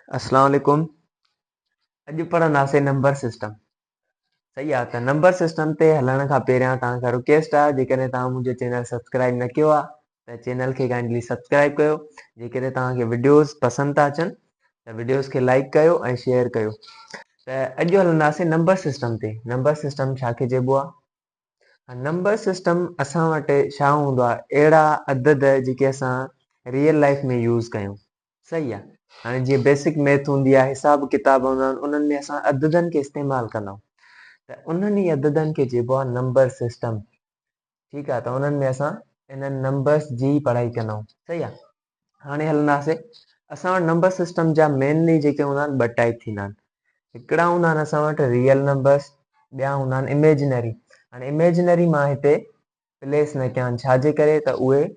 अस्सलाम वालेकुम। अॼु पढ़ंदासीं नंबर सिस्टम। सही आहे त नंबर सिस्टम ते हलण खां पहिरियां तव्हांखां रिक्वेस्ट आहे, जेकॾहिं तव्हां मुंहिंजो चैनल सब्सक्राइब न कयो आहे त चैनल खे काइंडली सब्सक्राइब कयो। जेकॾहिं तव्हांखे वीडियोस पसंदि था अचनि त वीडियोस खे लाइक कयो ऐं शेयर कयो। त अॼु हलंदासीं नंबर सिस्टम ते। नंबर सिस्टम छा खे चइबो आहे? नंबर सिस्टम असां वटि छा हूंदो आहे, अहिड़ा अदद जेके असां रियल लाइफ में यूज़ कयूं। सही आहे। हाणे जीअं बेसिक मैथ हूंदी आहे, हिसाब किताब हूंदा आहिनि, उन्हनि में असां अददनि खे इस्तेमालु कंदा आहियूं त उन्हनि ई अददनि खे चइबो आहे नंबर सिस्टम। ठीकु आहे, त उन्हनि में असां इन्हनि नंबर्स जी पढ़ाई कंदा आहियूं। सही आहे। हाणे हलंदासीं। असां वटि नंबर सिस्टम जा मेनली जेके हूंदा आहिनि ॿ टाइप थींदा आहिनि। हिकिड़ा हूंदा आहिनि असां वटि रियल नंबर्स, ॿिया हूंदा आहिनि इमेजिनरी। हाणे इमेजिनरी मां हिते प्लेस न कया आहिनि, छाजे करे त उहे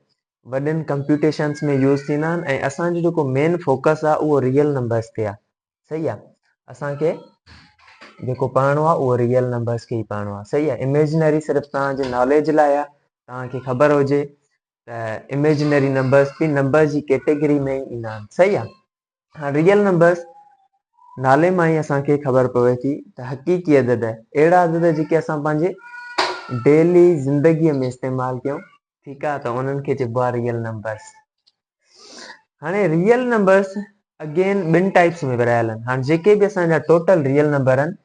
वॾनि कंप्यूटेशन्स में यूज़ थींदा आहिनि ऐं असांजो जेको मेन फोकस आहे उहो रियल नंबर्स ते आहे। सही आहे। असांखे जेको पढ़णो आहे उहो रियल नंबर्स खे ई पढ़णो आहे। सही आहे। इमेजिनरी सिर्फ़ु तव्हांजे नॉलेज लाइ आहे, तव्हांखे ख़बर हुजे त इमेजिनरी नंबर्स बि नंबर जी कैटेगरी में ई ईंदा आहिनि। सही आहे। हाणे रियल नंबर्स नाले मां ई असांखे ख़बर पवे थी त हक़ीक़ी अदद, अहिड़ा अदद जेके असां पंहिंजे डेली ज़िंदगीअ में इस्तेमालु कयूं। ठीकु आहे, त उन्हनि खे चइबो आहे रियल नंबर्स। हाणे रियल नंबर्स अगेन ॿिनि टाइप्स में विरहायल आहिनि। हाणे जेके बि असांजा टोटल रियल नंबर आहिनि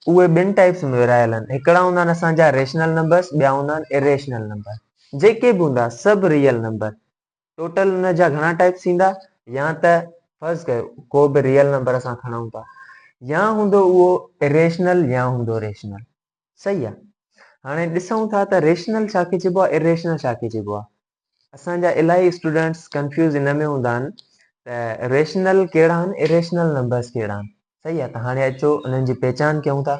उहे ॿिनि टाइप्स में विरहायल आहिनि। हिकिड़ा हूंदा आहिनि असांजा रेशनल नंबर्स, ॿिया हूंदा आहिनि इरेशनल नंबर। जेके बि हूंदा सभु रियल नंबर। टोटल हुन जा घणा टाइप्स थींदा, या त फर्ज़ कयो को बि रियल नंबर असां खणूं था, या हूंदो उहो इरेशनल या हूंदो रेशनल। सही आहे। हाणे ॾिसूं था त रेशनल छा खे चइबो आहे, इरेशनल छा खे चइबो आहे। असांजा इलाही स्टूडेंट्स कंफ्यूज़ इन में हूंदा आहिनि त रेशनल कहिड़ा आहिनि, इरेशनल नंबर्स कहिड़ा आहिनि। सही आहे। त हाणे अचो उन्हनि जी पहचान कयूं था।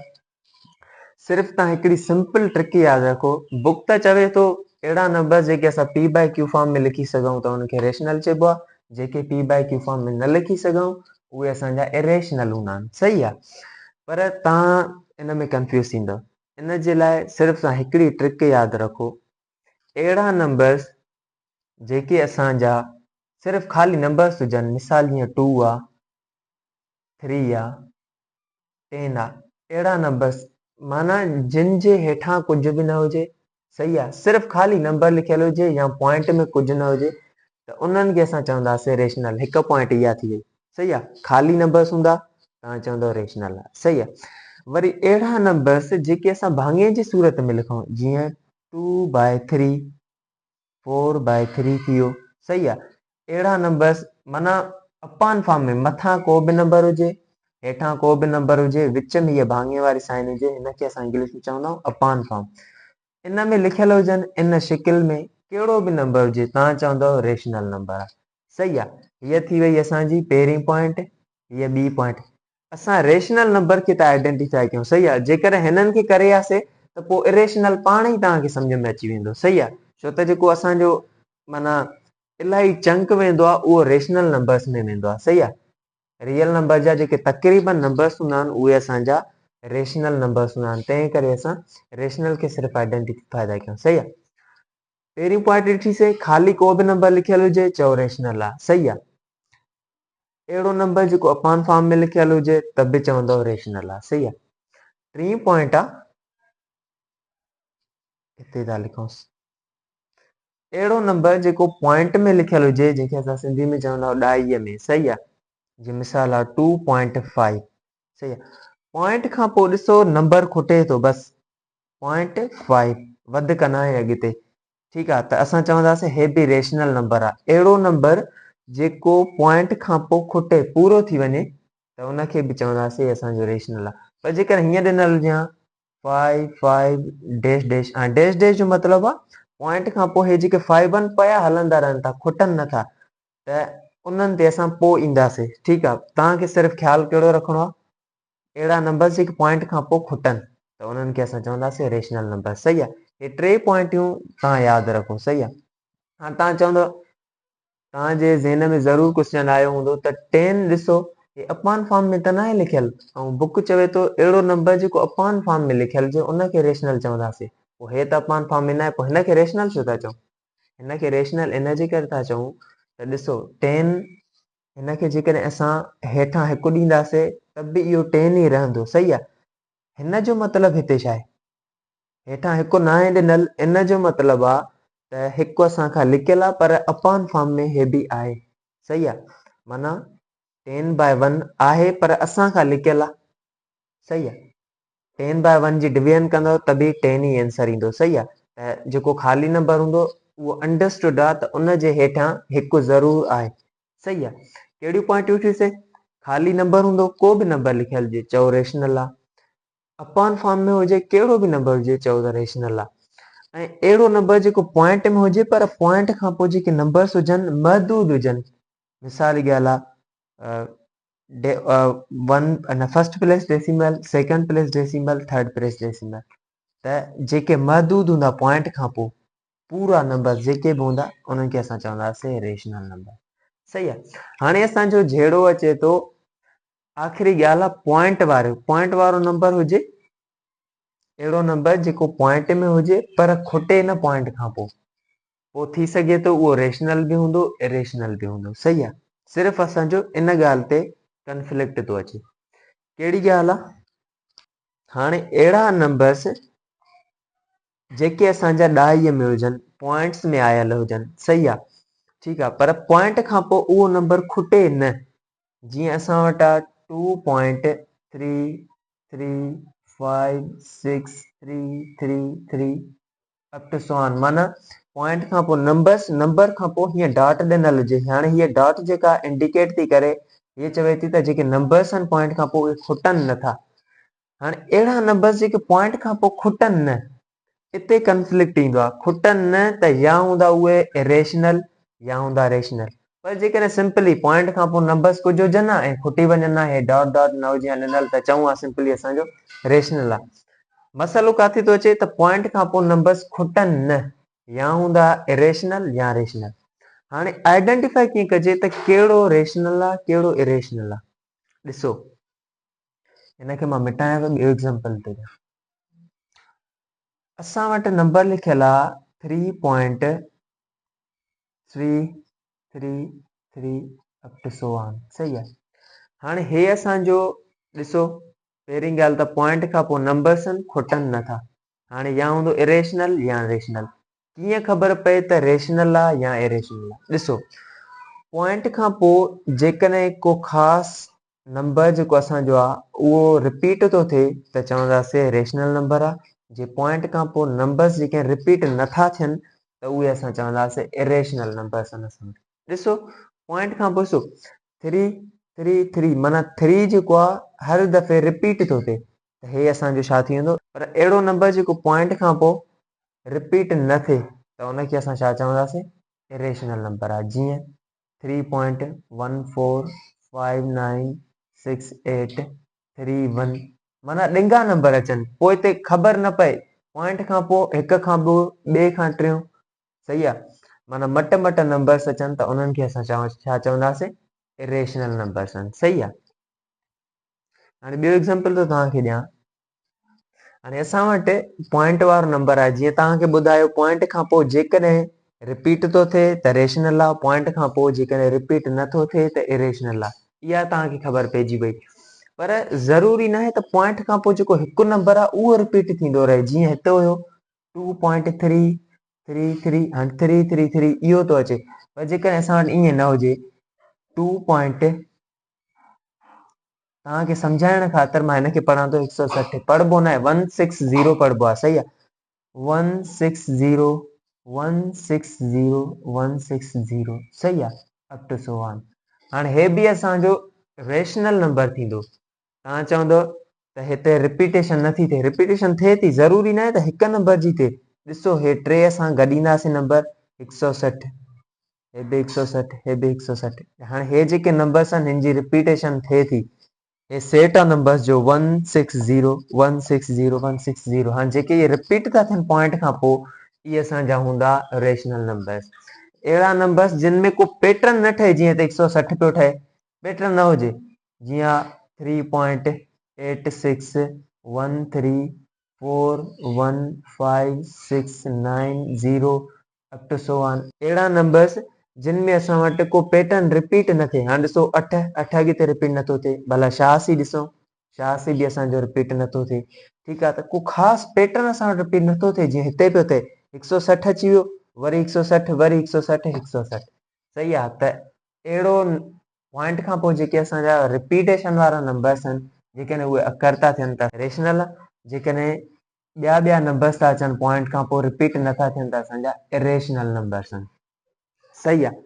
सिर्फ़ु तव्हां हिकिड़ी सिंपल ट्रिक यादि रखो। बुक त चवे थो अहिड़ा नंबर जेके असां P/Q फॉर्म में लिखी सघूं त उनखे रेशनल चइबो आहे, जेके P/Q फॉर्म में न लिखी सघूं उहे असांजा इरेशनल हूंदा आहिनि। सही आहे। पर तव्हां इन में कंफ्यूज़ थींदव। इन जे लाइ सिर्फ़ु तव्हां हिकिड़ी ट्रिक यादि रखो। अहिड़ा नंबर्स जेके असांजा सिर्फ़ु ख़ाली नंबर्स हुजनि, मिसाल जीअं 2 आहे, 3 आहे, 10 आहे, अहिड़ा नंबर्स माना जिन जे हेठां कुझु बि न हुजे। सही आहे। सिर्फ़ु ख़ाली नंबर लिखियलु हुजे या पॉइंट में कुझु न हुजे त उन्हनि खे असां चवंदासीं रेशनल। हिकु पॉइंट इहा थी वई। सही आहे। ख़ाली नंबर्स हूंदा तव्हां चवंदव रेशनल आहे। सही आहे। वरी अहिड़ा नंबर्स जेके असां भाङे जी सूरत में लिखूं, जीअं 2/3, 4/3 थी वियो। सही आहे। अहिड़ा नंबर्स माना अपान फॉर्म में मथां को बि नंबर हुजे, हेठां को बि नंबर हुजे, विच में हीअ भाङे वारी साइन हुजे, हिनखे असां इंग्लिश में चवंदा आहियूं अपान फॉर्म। इन में लिखियलु हुजनि इन शिकिल में कहिड़ो बि नंबर हुजे, तव्हां चवंदव रेशनल नंबर आहे। सही आहे। हीअ थी वई असांजी पहिरीं पॉइंट, हीअ ॿी पॉइंट। असां रेशनल नंबर खे त आइडेंटिफाई कयूं। सही आहे। जेकॾहिं हिननि खे करे आयासीं त पोइ इरेशनल पाण ई तव्हांखे सम्झ में अची वेंदो। सही आहे। छो त जेको असांजो माना इलाही चंक वेंदो आहे उहो रेशनल नंबर्स में वेंदो आहे। सही आहे। रियल नंबर जा जेके तक़रीबन नंबर्स हूंदा आहिनि उहे असांजा रेशनल नंबर्स हूंदा आहिनि। तंहिं करे असां रेशनल खे सिर्फ़ु आइडेंटिफाई था कयूं। सही आहे। पहिरीं पॉइंट ॾिठीसीं, ख़ाली को बि नंबर लिखियलु हुजे चओ रेशनल आहे। सही आहे। अहिड़ो नंबर जेको अपान फॉर्म में लिखियलु हुजे त बि चवंदव रेशनल आहे। सही आहे। टीं पॉइंट आहे, हिते था लिखूंसि, अहिड़ो नंबर जेको पॉइंट में लिखियलु हुजे, जंहिंखे असां सिंधी में चवंदा आहियूं ॾाईअ में। सही आहे। जीअं मिसाल आहे 2.5। सही आहे। पॉइंट खां पोइ ॾिसो नंबर खुटे थो, बसि 0.5 वधि कंदा ऐं अॻिते। ठीकु आहे। त असां चवंदासीं हे बि रेशनल नंबर आहे। अहिड़ो नंबर जेको पॉइंट खां पोइ खुटे पूरो थी वञे त उनखे बि चवंदासीं असांजो रेशनल आहे। पर जेकर हीअं ॾिनल हुजे हा 5 डैश डैश, ऐं डैश डैश जो मतिलबु आहे पॉइंट खां पोइ हे जेके 5 आहिनि पिया हलंदा रहनि था, खुटनि नथा, त उन्हनि ते असां पोइ ईंदासीं। ठीकु आहे। तव्हांखे सिर्फ़ु ख़्यालु कहिड़ो रखिणो आहे, अहिड़ा नंबर जेके पॉइंट खां पोइ खुटनि त उन्हनि खे असां चवंदासीं रेशनल नंबर। सही आहे। हे टे पॉइंटियूं तव्हां यादि रखो। सही आहे। हाणे तव्हां चवंदव तव्हांजे ज़हन में ज़रूरु क्वेश्चन आयो हूंदो त 10 ॾिसो हे अपान फॉर्म में त न आहे लिखियलु, ऐं बुक चवे थो अहिड़ो नंबर जेको अपान फॉर्म में लिखियलु हुजे उनखे रेशनल चवंदासीं। पोइ हे त अपान फॉर्म में न आहे, पोइ हिनखे रेशनल छो था चऊं? हिनखे रेशनल इन जे करे था चऊं त ॾिसो 10 हिन खे जेकॾहिं असां हेठां हिकु ॾींदासीं त बि इहो 10 ई रहंदो, सही आहे। हिन जो मतिलबु हिते छा आहे, हेठां हिकु न आहे ॾिनल, इन जो मतिलबु आहे त हिकु असां खां लिकियलु आहे पर अपॉन फॉर्म में हे बि आहे, सही आहे। माना 10/1 आहे पर असां खां लिकियलु आहे, सही आहे। 10/1 जी डिवीजन कंदो त बि 10 ई आंसर ईंदो, सही आहे। त जेको ख़ाली नंबर हूंदो उहो अंडरस्टूड आहे त उन जे हेठां हिकु ज़रूरु आहे, सही आहे। कहिड़ियूं पॉइंटियूं थियूंसीं, ख़ाली नंबर हूंदो, को बि नंबर लिखियल हुजे चओ रेशनल आहे, अपॉन फॉर्म में हुजे कहिड़ो बि नंबर हुजे चओ त रेशनल आहे, ऐं अहिड़ो नंबर जेको पॉइंट में हुजे पर पॉइंट खां पोइ जेके नंबर्स हुजनि महदूद हुजनि। मिसाल जी ॻाल्हि आहे first place decimal, second place decimal, third place decimal, त जेके महदूद हूंदा पॉइंट खां पोइ पूरा नंबर जेके बि हूंदा उन्हनि खे असां चवंदासीं रेशनल नंबर, सही आहे। हाणे असांजो जहिड़ो अचे थो आख़िरी ॻाल्हि आहे पॉइंट वारो नंबर हुजे, अहिड़ो नंबर जेको पॉइंट में हुजे पर खुटे न पॉइंट खां पोइ थी सघे थो उहो रेशनल बि हूंदो इरेशनल बि हूंदो, सही आहे। सिर्फ़ु असांजो इन ॻाल्हि ते कंफ्लिक्ट थो अचे, कहिड़ी ॻाल्हि आहे, हाणे अहिड़ा नंबर्स जेके असांजा ॾाहीअ में हुजनि, पॉइंट्स में आयल हुजनि, सही आहे, ठीकु आहे, पर पॉइंट खां पोइ उहो नंबर खुटे न। जीअं असां वटि आहे 2.3356333 अप टू सो ऑन, माना पॉइंट खां पोइ नंबर खां पोइ हीअं डॉट ॾिनल हुजे। हाणे हीअ डॉट जेका इंडिकेट थी करे हीअ चवे थी त जेके नंबर्स आहिनि पॉइंट खां पोइ उहे खुटनि नथा। हाणे अहिड़ा नंबर्स जेके पॉइंट खां पोइ खुटनि न, इते कंफ्लिक्ट ईंदो आहे। खुटनि न त या हूंदा उहे इरेशनल या हूंदा रेशनल, पर जेकॾहिं सिंपली पॉइंट खां पोइ नंबर्स कुझु हुजनि हा ऐं खुटी वञनि हा, हे डॉट डॉट न हुजे या ॾिनल, त चऊं हा सिंपली असांजो रेशनल आहे। मसइलो किथे थो अचे त पॉइंट खां पोइ नंबर्स खुटनि न, या हूंदा इरेशनल या रेशनल। हाणे आइडेंटिफाई कीअं कजे त कहिड़ो रेशनल आहे कहिड़ो इरेशनल आहे, ॾिसो हिनखे मां मिटायां थो, ॿियो एग्ज़ाम्पल थो ॾियां। असां वटि नंबर लिखियलु आहे 3.333 अप टू सो ऑन, सही आहे। हाणे हे असांजो ॾिसो, पहिरीं ॻाल्हि त पॉइंट खां पोइ नंबर्स आहिनि खुटनि नथा। हाणे या हूंदो इरेशनल या रेशनल, कीअं ख़बर पए त रेशनल आहे या इरेशनल आहे, ॾिसो पॉइंट खां पोइ जेकॾहिं को ख़ासि नंबर जेको असांजो आहे उहो रिपीट थो थिए त चवंदासीं रेशनल नंबर आहे। जे पॉइंट खां पोइ नंबर्स जेके रिपीट नथा थियनि त उहे असां चवंदासीं इरेशनल नंबर्स आहिनि असां वटि। ॾिसो पॉइंट खां पोइ ॾिसो 333 माना 3 जेको आहे हर दफ़े रिपीट थो थिए, त हे असांजो छा थी वेंदो, पर अहिड़ो नंबर जेको पॉइंट खां पोइ रिपीट न थिए त उनखे असां छा चवंदासीं, इरेशनल नंबर आहे। जीअं 3.14596831 माना ॾिंगा नंबर अचनि, पोइ हिते ख़बर न पए पॉइंट खां पोइ हिक खां ॿिए खां टियों, सही आहे, माना मट नंबर्स अचनि त उन्हनि खे असां छा चवंदासीं, इरेशनल नंबर्स आहिनि, सही आहे। हाणे ॿियो एग्ज़ाम्पल थो तव्हांखे ॾियां। हाणे असां वटि पॉइंट वारो नंबर आहे, जीअं तव्हांखे ॿुधायो पॉइंट खां पोइ जेकॾहिं रिपीट थो थिए त रेशनल आहे, पॉइंट खां पोइ जेकॾहिं रिपीट नथो थिए त इरेशनल आहे। इहा तव्हांखे ख़बर पइजी वई, पर ज़रूरी न आहे त पॉइंट खां पोइ जेको हिकु नंबर आहे उहो रिपीट थींदो रहे। जीअं हिते हुयो 2.333 हाणे 333 इहो थो अचे, पर जेकॾहिं असां वटि ईअं न हुजे 2. तव्हांखे सम्झाइण ख़ातिर मां हिनखे पढ़ां थो 160 पढ़बो न आहे, 160 पढ़बो आहे, सही आहे, 160 सही आहे, अप टू सो ऑन। हाणे हे बि असांजो रेशनल नंबर थींदो। तव्हां चवंदो त हिते रिपीटेशन नथी थिए, रिपीटेशन थिए थी, ज़रूरी न आहे त हिकु नंबर जी थिए। ॾिसो हे टे असां गॾींदासीं नंबर 160, हे बि 160, हे बि 160। हाणे हे जेके नंबर्स आहिनि हिन जी रिपीटेशन थिए थी, हे सेट आहे नंबर्स जो 160 हाणे जेके इहे रिपीट था थियनि पॉइंट खां पोइ इहे असांजा हूंदा रेशनल नंबर्स। अहिड़ा नंबर्स जिन में को पैटर्न न ठहे, जीअं त 160 पियो ठहे, पैटर्न न हुजे, जीअं 3.8613415690 अप टू सो ऑन। अहिड़ा नंबर्स जिन में असां वटि को पैटर्न रिपीट न थिए। हाणे ॾिसो 8 8 अॻिते रिपीट नथो थिए, भला 86 ॾिसो 86 बि असांजो रिपीट नथो थिए। ठीकु आहे, त को ख़ासि पैटर्न असां वटि रिपीट नथो थिए, जीअं हिते पियो थिए 160 अची वियो, वरी 160, वरी 160, 160। सही आहे, त अहिड़ो पॉइंट खां पोइ जेके असांजा रिपीटेशन वारा नंबर्स आहिनि, जेकॾहिं उहे अकर था थियनि त रेशनल आहे, जेकॾहिं ॿिया नंबर्स था अचनि पॉइंट खां पोइ रिपीट नथा थियनि त असांजा इरेशनल नंबर्स आहिनि। सही आहे,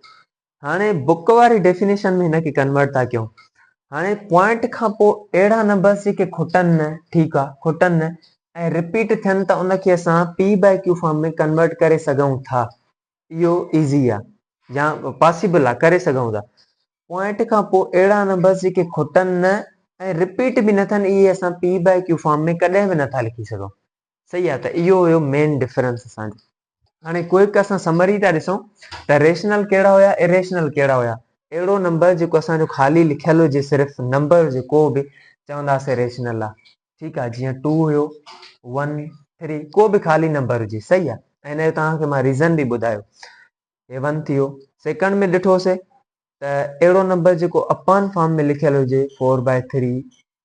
हाणे बुक वारी डेफिनेशन में हिनखे कन्वर्ट था कयूं। हाणे पॉइंट खां पोइ अहिड़ा नंबर्स जेके खुटनि न, ठीकु आहे, खुटनि न ऐं रिपीट थियनि त उनखे असां P/Q फॉर्म में कन्वर्ट करे सघूं था। इहो ईज़ी आहे या पॉसिबल आहे, करे सघूं था। पॉइंट खां पोइ अहिड़ा नंबर्स जेके खुटनि न ऐं रिपीट बि न थियनि, इहे असां P/Q फॉर्म में कॾहिं बि नथा लिखी सघूं। सही आहे, त इहो हुयो मेन डिफरेंस असांजो। हाणे क्विक असां समरी था ॾिसूं त रेशनल कहिड़ा हुया, इरेशनल कहिड़ा हुया। अहिड़ो नंबर जेको असांजो ख़ाली लिखियल हुजे, सिर्फ़ु नंबर हुजे को बि, चवंदासीं रेशनल आहे। ठीकु आहे, जीअं 2 हुयो, 1 3, को बि ख़ाली नंबर हुजे। सही आहे, ऐं हिनजो तव्हांखे मां रीज़न बि ॿुधायो। हे 1 थी वियो। सेकंड में ॾिठोसीं त अहिड़ो नंबर जेको अपॉन फॉर्म में लिखियल हुजे, 4/3,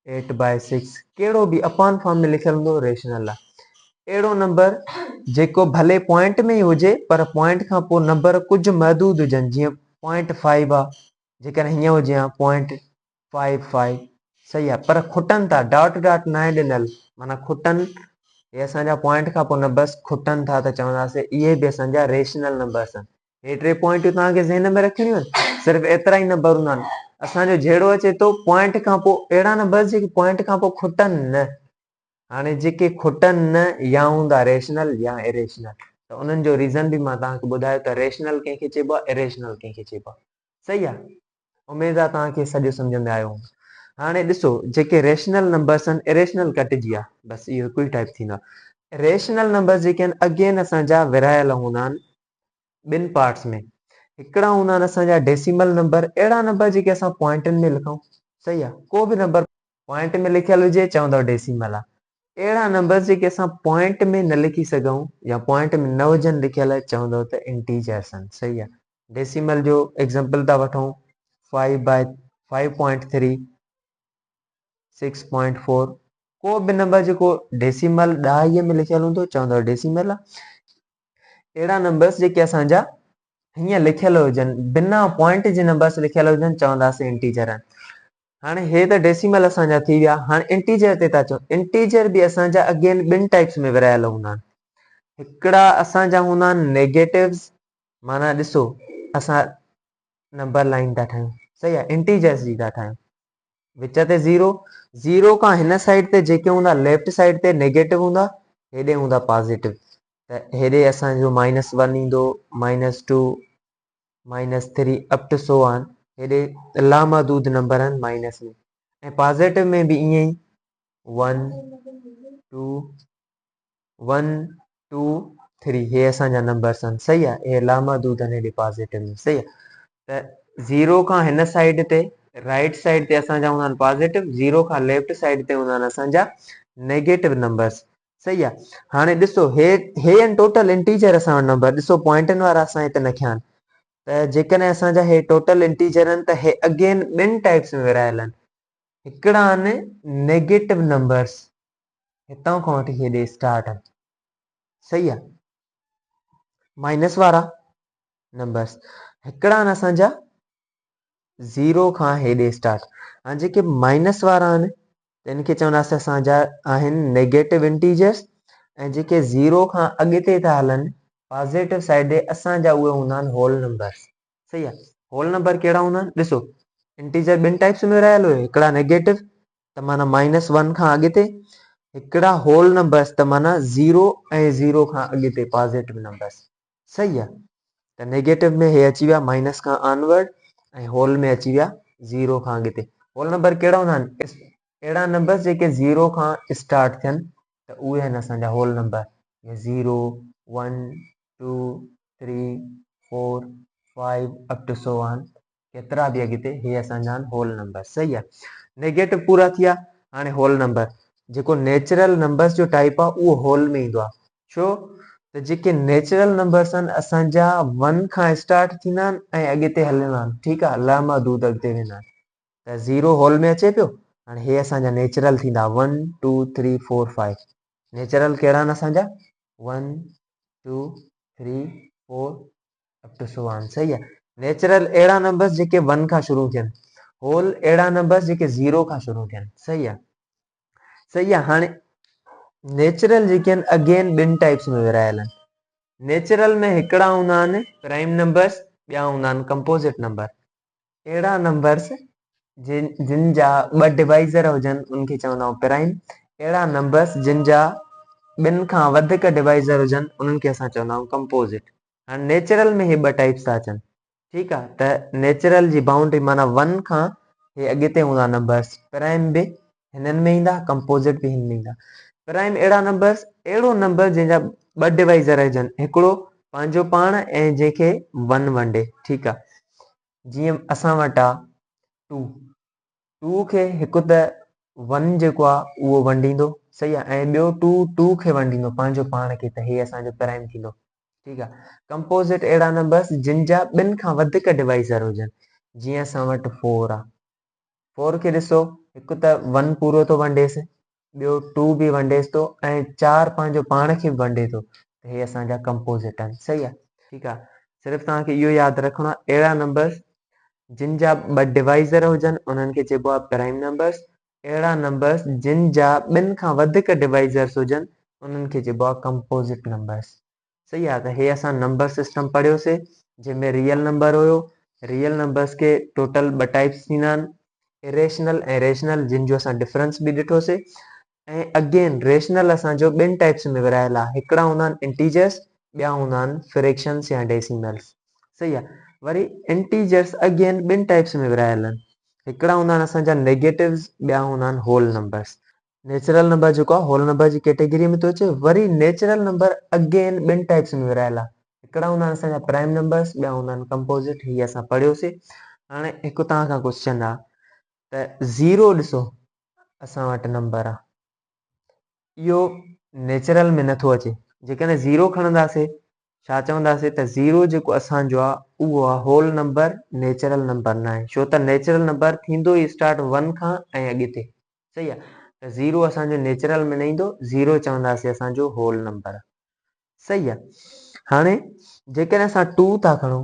8/6, कहिड़ो बि अपॉन फॉर्म में लिखियल हूंदो, रेशनल आहे। अहिड़ो नंबर जेको भले पॉइंट में ई हुजे, पर पॉइंट खां पोइ नंबर कुझु महदूद हुजनि, जीअं 0.5 आहे, जेकॾहिं हीअं हुजे हा 0.55। सही आहे, पर खुटनि था, डॉट डॉट न आहे ॾिनल, माना खुटनि, हे असांजा पॉइंट खां पोइ नंबर्स खुटनि था, त चवंदासीं इहे बि असांजा रेशनल नंबर्स आहिनि। हे 3 पॉइंटूं तव्हांखे ज़हन में रखणियूं आहिनि, सिर्फ़ु एतिरा ई नंबर हूंदा आहिनि। असांजो जहिड़ो अचे थो पॉइंट खां पोइ अहिड़ा नंबर्स जेके पॉइंट खां पोइ खुटनि न। हाणे जेके खुटनि न, या हूंदा रेशनल या इरेशनल, त उन्हनि जो रीज़न बि मां तव्हांखे ॿुधायो त रेशनल कंहिंखे चइबो आहे, इरेशनल कंहिंखे चइबो आहे। सही आहे, उमेद आहे तव्हांखे सॼो सम्झ में आयो हूंदो। हाणे ॾिसो, जेके रेशनल नंबर्स आहिनि, इरेशनल कटिजी आहे, बसि इहो हिकु ई टाइप थींदो आहे। रेशनल नंबर जेके आहिनि, अगेन असांजा विरहायल हूंदा आहिनि ॿिनि पार्ट्स में। हिकिड़ा हूंदा आहिनि असांजा डेसिमल नंबर, अहिड़ा नंबर जेके असां पॉइंटनि में लिखूं। सही आहे, को बि नंबर पॉइंट में लिखियल हुजे, चवंदव डेसिमल आहे। अहिड़ा नंबर जेके असां पॉइंट में न लिखी सघूं या पॉइंट में न हुजनि लिखियल, चवंदव त इंटीजर्स आहिनि। सही आहे, डेसिमल जो एग्जांपल था वठूं, 5/5.3, 6.4, को बि नंबर जेको डेसिमल ॾहाईअ में लिखियल हूंदो, चवंदव डेसिमल आहे। अहिड़ा नंबर्स जेके असांजा हीअं लिखियल हुजनि, बिना पॉइंट जे नंबर्स लिखियल हुजनि, चवंदासीं इंटीजर आहिनि। हाणे हे त डेसिमल असांजा थी विया। हाणे इंटीजर ते था अचूं। इंटीजर बि असांजा अगेन ॿिनि टाइप्स में विरहायल हूंदा आहिनि। हिकिड़ा असांजा हूंदा आहिनि नेगेटिव्स, माना ॾिसो असां नंबर लाइन था ठाहियूं। सही आहे, इंटीजर्स जी था ठाहियूं, विच ते 0, 0 खां हिन साइड ते जेके हूंदा लेफ्ट साइड ते नेगेटिव हूंदा, हेॾे हूंदा पॉज़िटिव। त हेॾे असांजो -1 ईंदो, -2, -3 अप टू सो ऑन। हेॾे लामहदूद नंबर आहिनि माइनस में, ऐं पॉज़िटिव में बि ईअं ई 1 2 1 2 3, हे असांजा नंबर्स आहिनि। सही आहे, हे लामहदूद आहिनि हेॾे पॉज़िटिव में। सही आहे, त 0 खां हिन साइड ते राइट साइड ते असांजा हूंदा आहिनि पॉज़िटिव, 0 खां लेफ्ट साइड ते हूंदा आहिनि असांजा नेगेटिव नंबर्स। सही आहे, हाणे ॾिसो हे आहिनि टोटल इंटीजर असां वटि नंबर। ॾिसो पॉइंटनि वारा असां हिते न खयां आहिनि, त जेकॾहिं असांजा हे टोटल इंटीजर आहिनि, त हे अगेन ॿिनि टाइप्स में विरहायल आहिनि। हिकिड़ा आहिनि नेगेटिव नंबर्स, हितां खां वठी हेॾे स्टार्ट आहिनि। सही आहे, माइनस वारा नंबर्स। हिकिड़ा आहिनि असांजा 0 खां हेॾे स्टार्ट। हाणे जेके माइनस वारा आहिनि, त इनखे चवंदासीं असांजा आहिनि नेगेटिव इंटीजर्स, ऐं जेके 0 खां अॻिते था हलनि पॉज़िटिव साइड ते, असांजा उहे हूंदा आहिनि होल नंबर्स। सही आहे, होल नंबर कहिड़ा हूंदा आहिनि, ॾिसो इंटीजर ॿिनि टाइप्स में विरहायल हुयो। हिकिड़ा नेगेटिव, त माना -1 खां अॻिते। हिकिड़ा होल नंबर्स, त माना 0 ऐं 0 खां अॻिते पॉज़िटिव नंबर्स। सही आहे, त नेगेटिव में हे अची विया माइनस खां ऑनवर्ड, ऐं होल में अची विया 0 खां अॻिते। होल नंबर कहिड़ा हूंदा आहिनि, अहिड़ा नंबर्स जेके 0 खां स्टार्ट थियनि, त उहे आहिनि असांजा whole number. 0 1 2 3 4 5 up to so on, केतिरा बि अॻिते, हे असांजा आहिनि होल नंबर। सही आहे, नेगेटिव पूरा थी विया। हाणे होल नंबर जेको नेचुरल नंबर्स जो टाइप आहे, उहो होल में ईंदो आहे। छो, त त जेके नेचुरल नंबर्स आहिनि असांजा 1 खां स्टार्ट थींदा आहिनि ऐं अॻिते हलंदा आहिनि। ठीकु आहे, ल मां दूध अॻिते वेंदा आहिनि। त 0 होल में अचे पियो। हाणे हे असांजा नेचुरल थींदा 1 2 3 4 5। नेचुरल कहिड़ा आहिनि असांजा 1 2 3 4 अप टू सो ऑन। सही आहे। नेचुरल अहिड़ा नंबर्स जेके 1 खां शुरू थियनि, होल अहिड़ा नंबर्स जेके 0 खां शुरू थियनि। सही आहे। सही आहे। हाणे नेचुरल जेके आहिनि अगेन ॿिनि टाइप्स में विरहायल आहिनि। नेचुरल में हिकिड़ा हूंदा आहिनि प्राइम नंबर्स, ॿिया हूंदा आहिनि कंपोजिट नंबर। अहिड़ा नंबर्स जिन जा 2 डिवाइज़र हुजनि उनखे चवंदा आहियूं प्राइम। अहिड़ा नंबर्स जिन जा 2 खां वधीक डिवाइज़र हुजनि उन्हनि खे असां चवंदा आहियूं कंपोजिट। हाणे नेचुरल में हे 2 टाइप्स था अचनि। ठीकु आहे। त नेचुरल जी बाउंड्री माना 1 खां हे अॻिते हूंदा नंबर्स प्राइम बि हिननि में ईंदा, कंपोजिट बि हिन में ईंदा। प्राइम अहिड़ा नंबर्स, अहिड़ो नंबर जंहिंजा 2 डिवाइज़र हुजनि, हिकिड़ो पंहिंजो पाण ऐं जंहिंखे 1 वंडे। ठीकु आहे। जीअं असां वटि आहे 2 खे हिकु त 1 जेको आहे उहो वंडींदो। सही आहे। ऐं ॿियो 2 खे वंडींदो पंहिंजो पाण खे, त हे असांजो प्राइम थींदो। ठीकु आहे। कंपोजिट अहिड़ा नंबर्स जिन जा 2 खां वधीक डिवाइज़र हुजनि। जीअं असां वटि 4 आहे। 4 खे ॾिसो, हिकु त 1 पूरो थो वंडेसि, ॿियो 2 बि वंडेसि थो ऐं 4 पंहिंजो पाण खे बि वंडे थो। त हे असांजा कंपोजिट आहिनि। सही आहे। ठीकु आहे। सिर्फ़ु तव्हांखे इहो यादि रखिणो आहे, अहिड़ा नंबर्स जिन जा 2 डिवाइज़र हुजनि उन्हनि खे चइबो आहे प्राइम नंबर्स। अहिड़ा नंबर्स जिन जा 2 खां वधीक डिवाइज़र्स हुजनि उन्हनि खे चइबो आहे कंपोजिट नंबर्स। सही आहे। त हे असां नंबर सिस्टम पढ़ियोसीं जंहिंमें रियल नंबर हुयो। रियल नंबर्स के टोटल 2 टाइप्स थींदा आहिनि, इरेशनल ऐं रेशनल, जिन जो असां डिफरेंस बि ॾिठोसीं। ऐं अगेन रेशनल असांजो 2 टाइप्स में विरहायल आहे। हिकिड़ा हूंदा आहिनि इंटीजर्स, ॿिया हूंदा आहिनि फ्रैक्शंस या डेसिमल्स। सही आहे। वरी इंटीजर्स अगेन 2 टाइप्स में विरहायल आहिनि। हिकिड़ा हूंदा आहिनि असांजा नेगेटिव्स, ॿिया हूंदा आहिनि होल नंबर्स। नेचुरल नंबर जेको आहे होल नंबर जी कैटेगरी में थो अचे। वरी नेचुरल नंबर अगेन 2 टाइप्स में विरहायल आहे। हिकिड़ा हूंदा आहिनि असांजा प्राइम नंबर्स, ॿिया हूंदा आहिनि कंपोजिट। हीअ असां पढ़ियोसीं। हाणे हिकु तव्हां खां क्वेश्चन आहे त 0 ॾिसो असां वटि नंबर आहे, इहो नेचुरल में नथो अचे। जेकॾहिं 0 खणंदासीं छा चवंदासीं त 0 जेको असांजो आहे उहो आहे होल नंबर, नेचुरल नंबर न आहे। छो त नेचुरल नंबर थींदो ई स्टार्ट 1 खां ऐं अॻिते। सही आहे। त 0 असांजो नेचुरल में न ईंदो। 0 चवंदासीं असांजो होल नंबर। सही आहे। हाणे जेकॾहिं असां 2 था खणूं,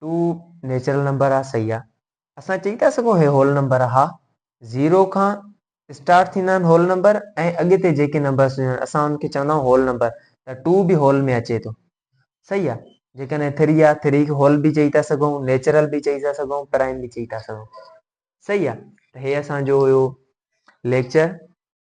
2 नेचुरल नंबर आहे। सही आहे। असां चई था सघूं हे होल नंबर आहे? हा। 0 खां स्टार्ट थींदा आहिनि होल नंबर ऐं अॻिते जेके नंबर्स हुजनि असां उनखे चवंदा आहियूं होल नंबर। त 2 बि होल में अचे थो। सही आहे। जेकॾहिं 3 आहे, 3 खे होल बि चई था सघूं, नेचुरल बि चई था सघूं, प्राइम बि चई था सघूं। सही आहे। त हे असांजो हुयो लेक्चर।